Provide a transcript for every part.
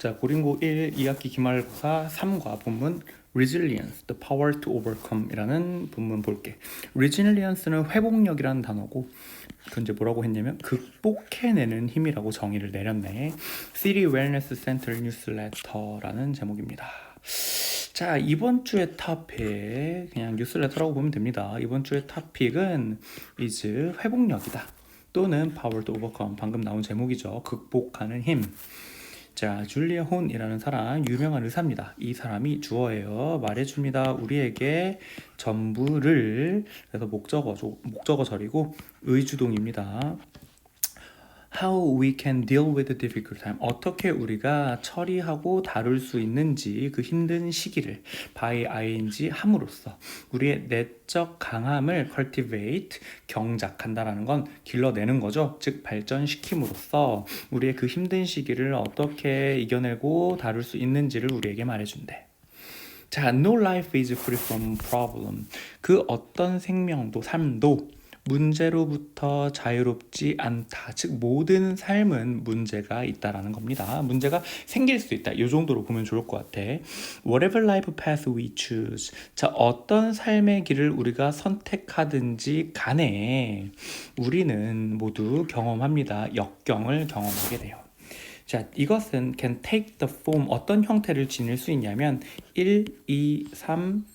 자, 고린고 1 2학기 기말고사 3과 본문 Resilience, the power to overcome 이라는 본문 볼게. Resilience는 회복력이라는 단어고 그 이제 뭐라고 했냐면 극복해내는 힘이라고 정의를 내렸네. City Wellness Center Newsletter라는 제목입니다. 자, 이번 주의 토픽 그냥 뉴스레터라고 보면 됩니다. 이번 주의 토픽은 is 회복력이다 또는 power to overcome, 방금 나온 제목이죠. 극복하는 힘. 자, 줄리아 혼이라는 사람, 유명한 의사입니다. 이 사람이 주어예요. 말해줍니다. 우리에게 전부를, 그래서 목적어 절이고 의주동입니다. How we can deal with the difficult time. 어떻게 우리가 처리하고 다룰 수 있는지 그 힘든 시기를 by ing 함으로써 우리의 내적 강함을 cultivate, 경작한다라는 건 길러내는 거죠. 즉 발전시킴으로써 우리의 그 힘든 시기를 어떻게 이겨내고 다룰 수 있는지를 우리에게 말해준대. 자, no life is free from problem. 그 어떤 생명도 삶도 문제로부터 자유롭지 않다. 즉 모든 삶은 문제가 있다라는 겁니다. 문제가 생길 수 있다. 이 정도로 보면 좋을 것 같아. Whatever life path we choose. 자, 어떤 삶의 길을 우리가 선택하든지 간에 우리는 모두 경험합니다. 역경을 경험하게 돼요. 자, 이것은 can take the form, 어떤 형태를 지닐 수 있냐면 1, 2, 3,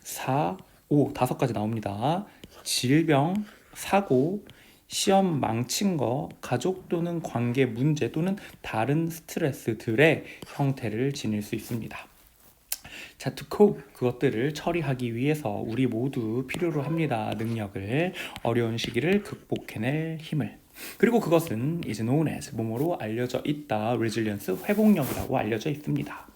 4, 5, 5가지 나옵니다. 질병, 사고, 시험 망친 거, 가족 또는 관계 문제 또는 다른 스트레스들의 형태를 지닐 수 있습니다. 자, to cope, 그것들을 처리하기 위해서 우리 모두 필요로 합니다. 능력을, 어려운 시기를 극복해낼 힘을. 그리고 그것은 is known as, 뭐뭐로 알려져 있다. resilience, 회복력이라고 알려져 있습니다.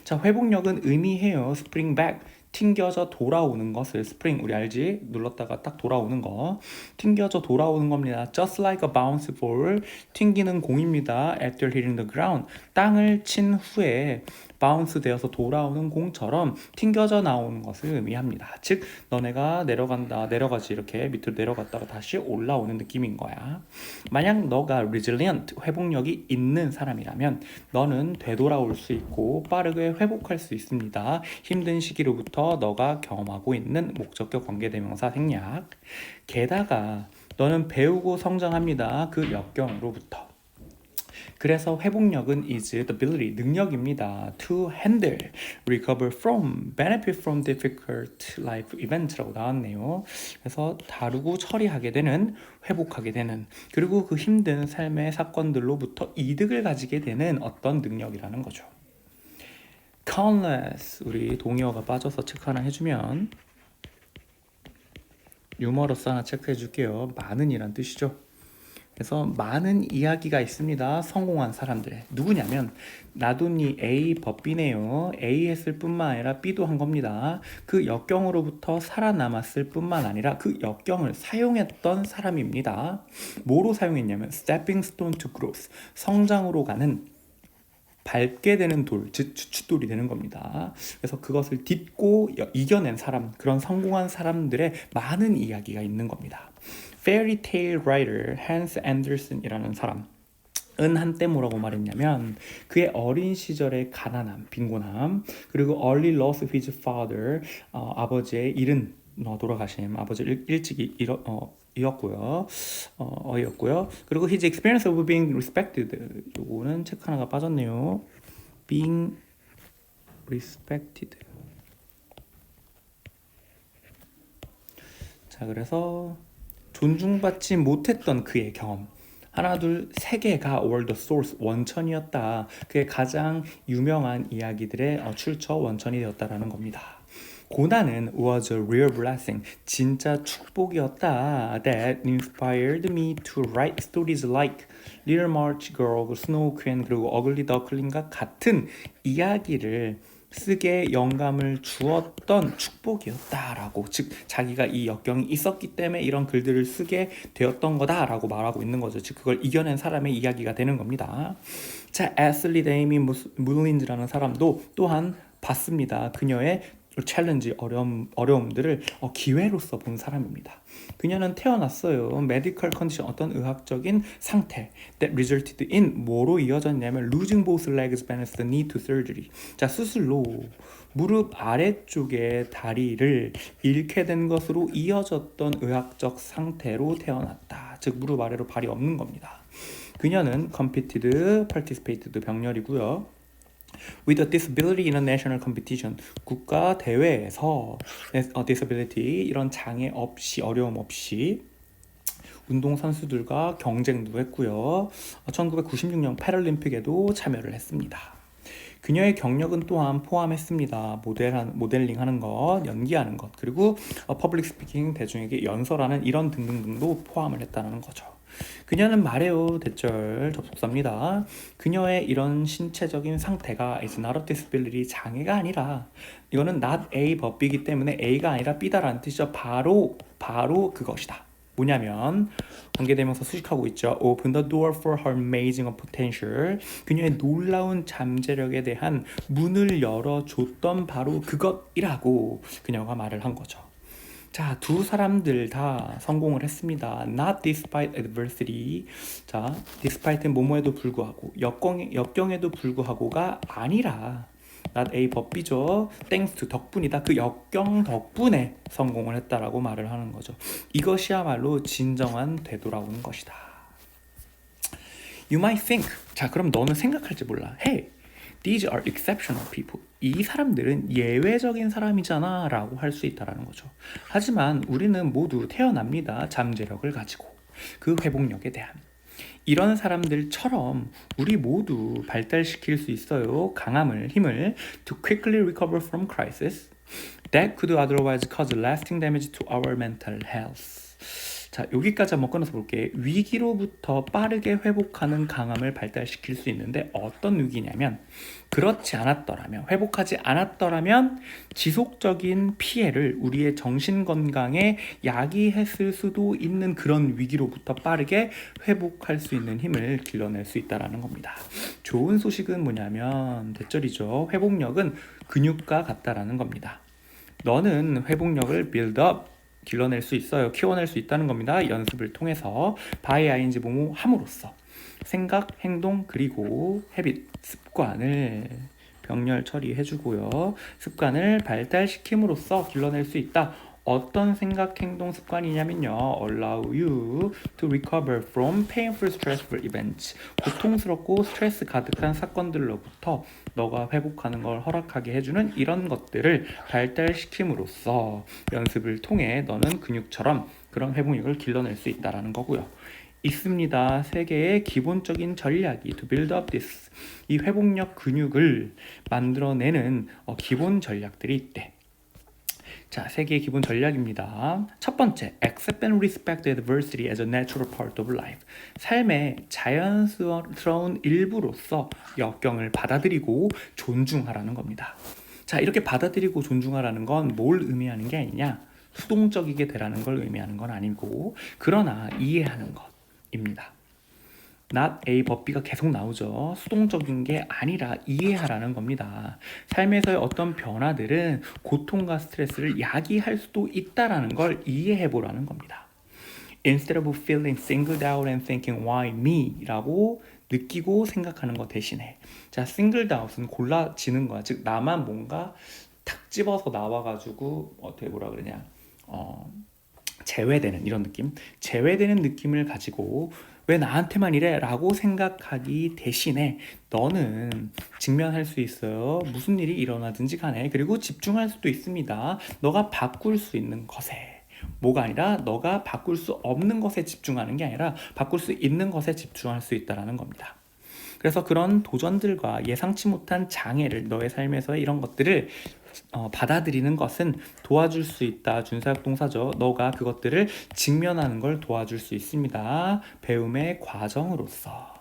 자, 회복력은 의미해요. spring back, 튕겨져 돌아오는 것을. 스프링 우리 알지? 눌렀다가 딱 돌아오는 거. 튕겨져 돌아오는 겁니다. Just like a bounce ball, 튕기는 공입니다. After hitting the ground, 땅을 친 후에 바운스 되어서 돌아오는 공처럼 튕겨져 나오는 것을 의미합니다. 즉 너네가 내려가지 이렇게 밑으로 내려갔다가 다시 올라오는 느낌인 거야. 만약 너가 resilient, 회복력이 있는 사람이라면 너는 되돌아올 수 있고 빠르게 회복할 수 있습니다. 힘든 시기로부터 너가 경험하고 있는 목적격 관계대명사 생략. 게다가 너는 배우고 성장합니다. 그 역경으로부터. 그래서 회복력은 is the ability, 능력입니다. to handle, recover from, benefit from difficult life event라고 나왔네요. 그래서 다루고 처리하게 되는, 회복하게 되는, 그리고 그 힘든 삶의 사건들로부터 이득을 가지게 되는 어떤 능력이라는 거죠. countless, 우리 동의어가 빠져서 체크 하나 해주면 유머러스 하나 체크해 줄게요. 많은 이란 뜻이죠. 그래서 많은 이야기가 있습니다. 성공한 사람들의. 누구냐면 나돈이 A 법 B네요. A 했을 뿐만 아니라 B도 한 겁니다. 그 역경으로부터 살아남았을 뿐만 아니라 그 역경을 사용했던 사람입니다. 뭐로 사용했냐면 stepping stone to growth, 성장으로 가는 밟게 되는 돌, 즉 주춧돌이 되는 겁니다. 그래서 그것을 딛고 이겨낸 사람, 그런 성공한 사람들의 많은 이야기가 있는 겁니다. Fairy Tale Writer Hans Andersen이라는 사람은 한때 뭐라고 말했냐면 그의 어린 시절의 가난함, 빈곤함, 그리고 early loss of his father, 아버지의 이른 돌아가심, 아버지를 일찍 이었고요. 그리고 his experience of being respected, 요거는 체크 하나가 빠졌네요. being respected. 자, 그래서 존중받지 못했던 그의 경험, 하나 둘 세 개가 were the source, 원천이었다. 그의 가장 유명한 이야기들의 출처, 원천이 되었다라는 겁니다. 고난은 was a real blessing, 진짜 축복이었다. That inspired me to write stories like Little March Girl, Snow Queen, 그리고 Ugly Duckling과 같은 이야기를 쓰게 영감을 주었던 축복이었다라고, 즉 자기가 이 역경이 있었기 때문에 이런 글들을 쓰게 되었던 거다라고 말하고 있는 거죠. 즉 그걸 이겨낸 사람의 이야기가 되는 겁니다. 자, 애슬리 데이미 물린즈라는 사람도 또한 봤습니다. 그녀의 챌린지 어려움들을 기회로서 본 사람입니다. 그녀는 태어났어요. 메디컬 컨디션 어떤 의학적인 상태 that resulted in 뭐로 이어졌냐면 losing both legs balance the need to surgery. 자, 수술로 무릎 아래쪽의 다리를 잃게 된 것으로 이어졌던 의학적 상태로 태어났다. 즉 무릎 아래로 발이 없는 겁니다. 그녀는 competed, participated 병렬이고요. With a disability in a national competition, 국가 대회에서 disability 이런 장애 없이 어려움 없이 운동 선수들과 경쟁도 했고요. 1996년 패럴림픽에도 참여를 했습니다. 그녀의 경력은 또한 포함했습니다. 모델링하는 것, 연기하는 것, 그리고 퍼블릭 스피킹, 대중에게 연설하는 이런 등등등도 포함을 했다는 거죠. 그녀는 말해요. 대절 접속사입니다. 그녀의 이런 신체적인 상태가 is not a disability, 장애가 아니라 이거는 not A 법이기 때문에 A가 아니라 B다라는 뜻이죠. 바로 그것이다. 뭐냐면 관계대명사 수식하고 있죠. Open the door for her amazing potential. 그녀의 놀라운 잠재력에 대한 문을 열어줬던 바로 그것이라고 그녀가 말을 한 거죠. 자, 두 사람들 다 성공을 했습니다. Not despite adversity. 자, despite는 뭐뭐에도 불구하고, 역경에도 불구하고가 아니라 not a 법비죠. thanks to 덕분이다. 그 역경 덕분에 성공을 했다라고 말을 하는 거죠. 이것이야말로 진정한 되돌아오는 것이다. You might think. 자, 그럼 너는 생각할지 몰라. Hey, these are exceptional people. 이 사람들은 예외적인 사람이잖아 라고 할 수 있다는 거죠. 하지만 우리는 모두 태어납니다. 잠재력을 가지고 그 회복력에 대한 이런 사람들처럼 우리 모두 발달시킬 수 있어요. 강함을, 힘을 to quickly recover from crisis that could otherwise cause lasting damage to our mental health. 자, 여기까지 한번 끊어서 볼게. 위기로부터 빠르게 회복하는 강함을 발달시킬 수 있는데 어떤 위기냐면 그렇지 않았더라면, 회복하지 않았더라면 지속적인 피해를 우리의 정신 건강에 야기했을 수도 있는 그런 위기로부터 빠르게 회복할 수 있는 힘을 길러낼 수 있다는 겁니다. 좋은 소식은 뭐냐면 대절이죠. 회복력은 근육과 같다라는 겁니다. 너는 회복력을 build-up 길러낼 수 있어요. 키워낼 수 있다는 겁니다. 연습을 통해서 by ing 뭐뭐 함으로써 생각, 행동, 그리고 habit, 습관을 병렬 처리해주고요. 습관을 발달시킴으로써 길러낼 수 있다. 어떤 생각, 행동, 습관이냐면요. Allow you to recover from painful, stressful events. 고통스럽고 스트레스 가득한 사건들로부터 너가 회복하는 걸 허락하게 해주는 이런 것들을 발달시킴으로써 연습을 통해 너는 근육처럼 그런 회복력을 길러낼 수 있다는 거고요. 있습니다. 세 개의 기본적인 전략이 to build up this. 이 회복력 근육을 만들어내는 기본 전략들이 있대. 자, 세 개의 기본 전략입니다. 첫 번째, accept and respect adversity as a natural part of life. 삶의 자연스러운 일부로서 역경을 받아들이고 존중하라는 겁니다. 자, 이렇게 받아들이고 존중하라는 건 뭘 의미하는 게 아니냐? 수동적이게 되라는 걸 의미하는 건 아니고, 그러나 이해하는 것입니다. not A 법비가 계속 나오죠. 수동적인 게 아니라 이해하라는 겁니다. 삶에서의 어떤 변화들은 고통과 스트레스를 야기할 수도 있다라는 걸 이해해 보라는 겁니다. Instead of feeling singled out and thinking why me 라고 느끼고 생각하는 것 대신에 자, singled out은 골라지는 거야. 즉 나만 뭔가 탁 집어서 나와가지고 어떻게 뭐라 그러냐 제외되는 이런 느낌, 제외되는 느낌을 가지고 왜 나한테만 이래? 라고 생각하기 대신에 너는 직면할 수 있어요. 무슨 일이 일어나든지 간에. 그리고 집중할 수도 있습니다. 너가 바꿀 수 있는 것에. 뭐가 아니라 너가 바꿀 수 없는 것에 집중하는 게 아니라 바꿀 수 있는 것에 집중할 수 있다는 겁니다. 그래서 그런 도전들과 예상치 못한 장애를 너의 삶에서의 이런 것들을 받아들이는 것은 도와줄 수 있다. 준사역 동사죠. 너가 그것들을 직면하는 걸 도와줄 수 있습니다. 배움의 과정으로서.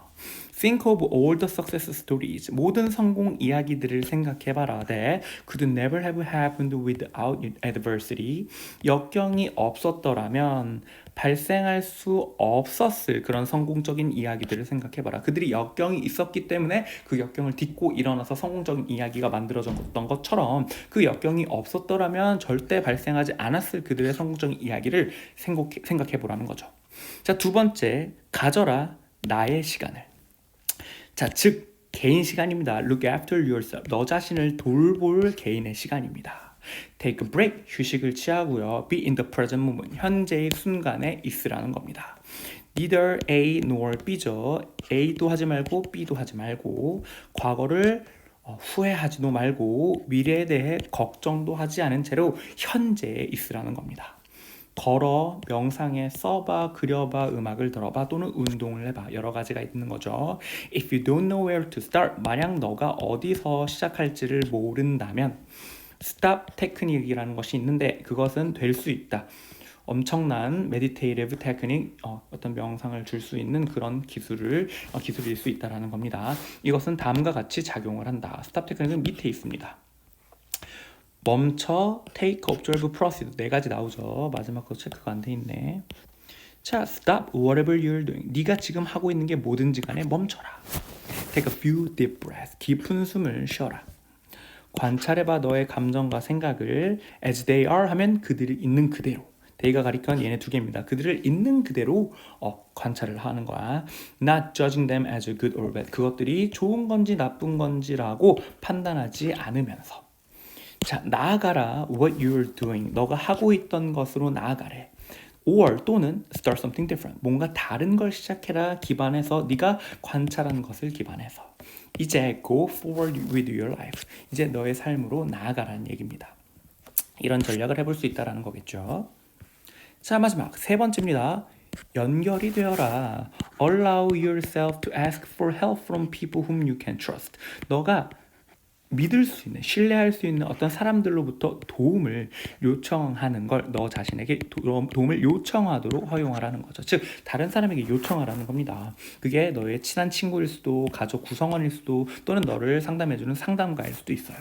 Think of all the success stories. 모든 성공 이야기들을 생각해봐라. That could never have happened without adversity. 역경이 없었더라면 발생할 수 없었을 그런 성공적인 이야기들을 생각해봐라. 그들이 역경이 있었기 때문에 그 역경을 딛고 일어나서 성공적인 이야기가 만들어졌던 것처럼 그 역경이 없었더라면 절대 발생하지 않았을 그들의 성공적인 이야기를 생각해보라는 거죠. 자, 두 번째, 가져라 나의 시간을. 자, 즉 개인 시간입니다. Look after yourself. 너 자신을 돌볼 개인의 시간입니다. Take a break. 휴식을 취하고요. Be in the present moment. 현재의 순간에 있으라는 겁니다. Neither A nor B죠. A도 하지 말고 B도 하지 말고 과거를 후회하지도 말고 미래에 대해 걱정도 하지 않은 채로 현재에 있으라는 겁니다. 걸어, 명상해, 써봐, 그려봐, 음악을 들어봐 또는 운동을 해봐. 여러 가지가 있는 거죠. If you don't know where to start, 만약 너가 어디서 시작할지를 모른다면 stop 테크닉이라는 것이 있는데 그것은 될 수 있다. 엄청난 메디테이티브 테크닉, 어떤 명상을 줄 수 있는 그런 기술일 수 있다라는 겁니다. 이것은 다음과 같이 작용을 한다. stop 테크닉은 밑에 있습니다. 멈춰, take, observe, proceed 네 가지 나오죠. 마지막 거 체크가 안 돼 있네. 자, stop whatever you're doing. 네가 지금 하고 있는 게 뭐든지 간에 멈춰라. Take a few deep breaths. 깊은 숨을 쉬어라. 관찰해봐 너의 감정과 생각을 as they are 하면 그들이 있는 그대로. they가 가리키는 얘네 두 개입니다. 그들을 있는 그대로 관찰을 하는 거야. Not judging them as good or bad. 그것들이 좋은 건지 나쁜 건지라고 판단하지 않으면서. 자, 나아가라. What you're doing. 너가 하고 있던 것으로 나아가래. Or 또는 start something different. 뭔가 다른 걸 시작해라. 기반해서 네가 관찰한 것을 기반해서. 이제 go forward with your life. 이제 너의 삶으로 나아가라는 얘기입니다. 이런 전략을 해볼 수 있다는 거겠죠. 자, 마지막 세 번째입니다. 연결이 되어라. Allow yourself to ask for help from people whom you can trust. 너가 믿을 수 있는, 신뢰할 수 있는 어떤 사람들로부터 도움을 요청하는 걸 너 자신에게 도움을 요청하도록 허용하라는 거죠. 즉 다른 사람에게 요청하라는 겁니다. 그게 너의 친한 친구일 수도, 가족 구성원일 수도, 또는 너를 상담해주는 상담가일 수도 있어요.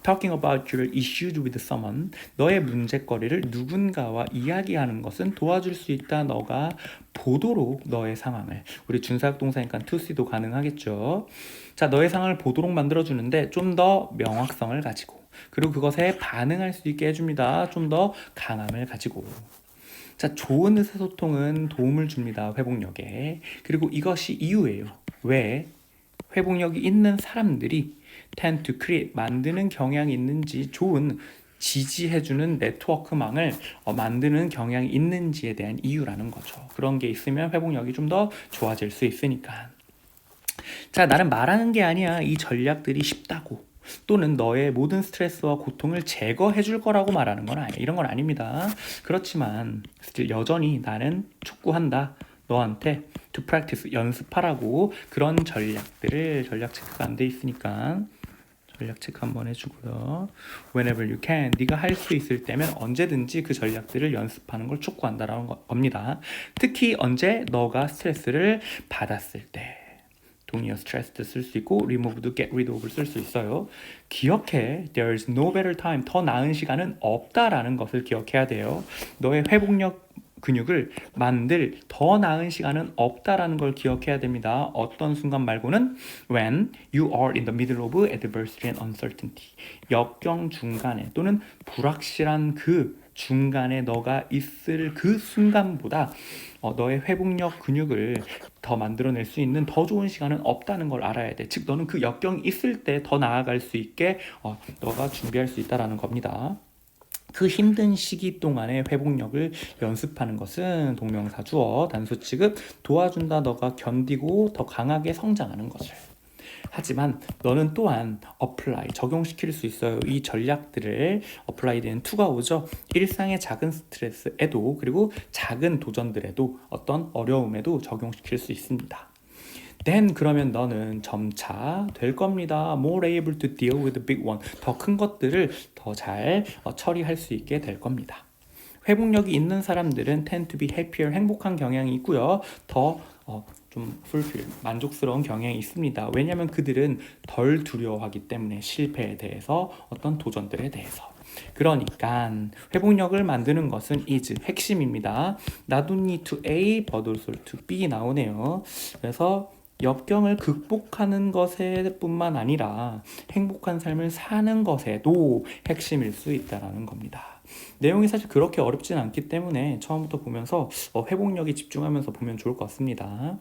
Talking about your issues with someone. 너의 문제거리를 누군가와 이야기하는 것은 도와줄 수 있다. 너가 보도록 너의 상황을, 우리 준사역 동사니까 to see도 가능하겠죠. 자, 너의 상황을 보도록 만들어주는데 좀 더 명확성을 가지고, 그리고 그것에 반응할 수 있게 해줍니다. 좀 더 강함을 가지고. 자, 좋은 의사소통은 도움을 줍니다. 회복력에. 그리고 이것이 이유예요. 왜? 회복력이 있는 사람들이 tend to create, 만드는 경향이 있는지, 좋은 지지해주는 네트워크망을 만드는 경향이 있는지에 대한 이유라는 거죠. 그런 게 있으면 회복력이 좀 더 좋아질 수 있으니까. 자, 나는 말하는 게 아니야. 이 전략들이 쉽다고. 또는 너의 모든 스트레스와 고통을 제거해 줄 거라고 말하는 건 아니야. 이런 건 아닙니다. 그렇지만 여전히 나는 축구한다. 너한테 to practice, 연습하라고 그런 전략들을, 전략 체크가 안 돼 있으니까 전략 체크 한번 해주고요. Whenever you can, 네가 할 수 있을 때면 언제든지 그 전략들을 연습하는 걸 촉구한다라는 겁니다. 특히 언제? 너가 스트레스를 받았을 때. 동의어 stressed 쓸 수 있고 remove도 get rid of를 쓸 수 있어요. 기억해. There is no better time. 더 나은 시간은 없다라는 것을 기억해야 돼요. 너의 회복력 근육을 만들 더 나은 시간은 없다라는 걸 기억해야 됩니다. 어떤 순간 말고는 when you are in the middle of adversity and uncertainty. 역경 중간에 또는 불확실한 그 중간에 너가 있을 그 순간보다 너의 회복력 근육을 더 만들어낼 수 있는 더 좋은 시간은 없다는 걸 알아야 돼. 즉 너는 그 역경이 있을 때 더 나아갈 수 있게 너가 준비할 수 있다는 겁니다. 그 힘든 시기 동안의 회복력을 연습하는 것은 동명사 주어 단수 취급, 도와준다. 너가 견디고 더 강하게 성장하는 것을. 하지만 너는 또한 apply, 적용시킬 수 있어요. 이 전략들을 apply 되는 to가 오죠. 일상의 작은 스트레스에도, 그리고 작은 도전들에도, 어떤 어려움에도 적용시킬 수 있습니다. Then 그러면 너는 점차 될 겁니다. More able to deal with the big one. 더 큰 것들을 더 잘 처리할 수 있게 될 겁니다. 회복력이 있는 사람들은 tend to be happier, 행복한 경향이 있고요. 더 좀 fulfill, 만족스러운 경향이 있습니다. 왜냐하면 그들은 덜 두려워하기 때문에 실패에 대해서, 어떤 도전들에 대해서. 그러니까 회복력을 만드는 것은 is 핵심입니다. Not need to A but also to B 나오네요. 그래서 역경을 극복하는 것에 뿐만 아니라 행복한 삶을 사는 것에도 핵심일 수 있다는 겁니다. 내용이 사실 그렇게 어렵진 않기 때문에 처음부터 보면서 회복력에 집중하면서 보면 좋을 것 같습니다.